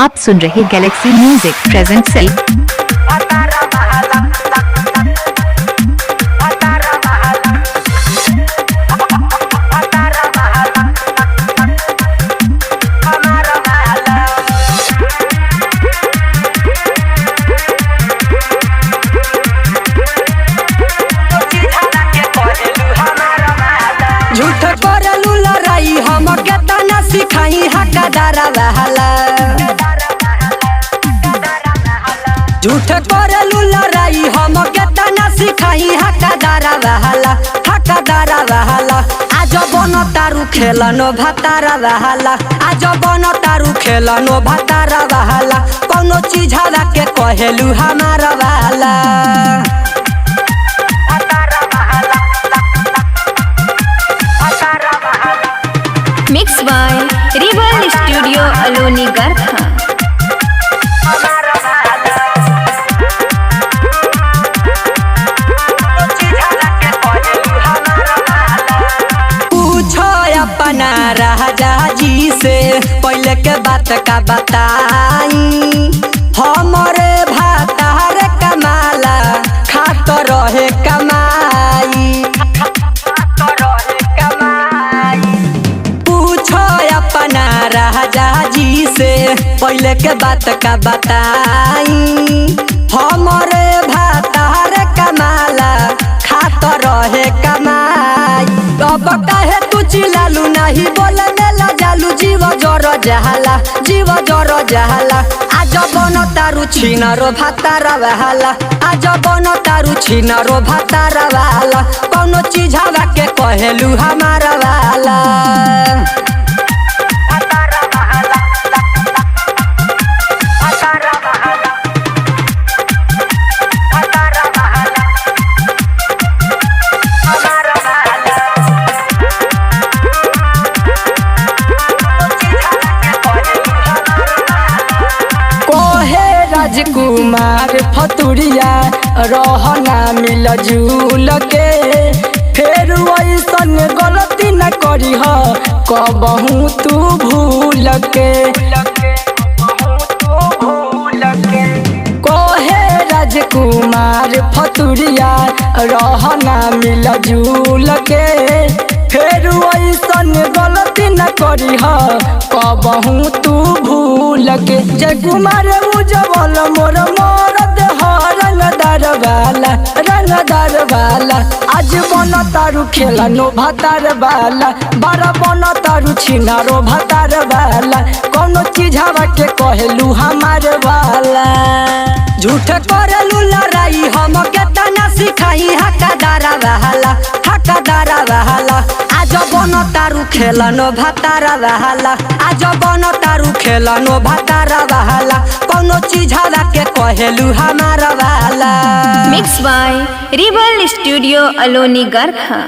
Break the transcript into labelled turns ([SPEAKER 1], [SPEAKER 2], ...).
[SPEAKER 1] आप सुन रहे गैलेक्सी म्यूजिक प्रेजेंट सेल्फ।
[SPEAKER 2] झूठ करलू लड़ाई हम केतना सिखाई हकदारा बहला। झूठ करलू लड़ाई हम केतना सिखाई हकदारा बहला। हकदारा बहला आज बन तारू खेलनो भतारा बहला। आज बन तारू खेलनो भतारा बहला। कोनो चीज हवा के कहेलू हमारा बहला।
[SPEAKER 3] Mix by Rebel Studio Aloni Garkha.
[SPEAKER 2] पूछो अपना राजा जी से पहले के बात का बताई। हमरे भातार कमाला खात रहे कमाई। पूछो अपना राजा जी से पहले के बात का बताई। हमरे भातार कमाला खात रहे कमाई। अब काहे तू चिल्लालू नहीं बोले मेला जालू। जीव जर जहाला जीव जर जहाला। आज बन तारू छिनारो भातारा बहाला। आज बन तारू छिनारो भातारा बहाला। कोनो चीज हवा के कहेलू हमारा वाला। राजकुमार फतुरिया रहना मिल जुल के। फेर वैसन गलती न करी ह कबहू तू भूल के। कहे राजकुमार फतुरिया रहना मिल जुल के। फेर वैसन गलती न करी ह कबहू तू भूल के। जय कुमार उज्जवल मोर मरद ह रंगदार वाला रंगदार वाला। आज बन तारू खेलनो भतार वाला। बारा बन तारू छिनारो भतार वाला। कोनो चीज हवा के कहेलू हमार वाला। झूठ करलू लड़ाई हम केतना सिखाई हकदारा बहला। हकदारा बहला आज बन तारू खेलनो भतारा बहला। आज बन तारू खेलनो भतारा बहला। कोनो चीज हवा के कहेलू हमारा वाला।
[SPEAKER 3] Mix by Rebel Studio Aloni Garkha.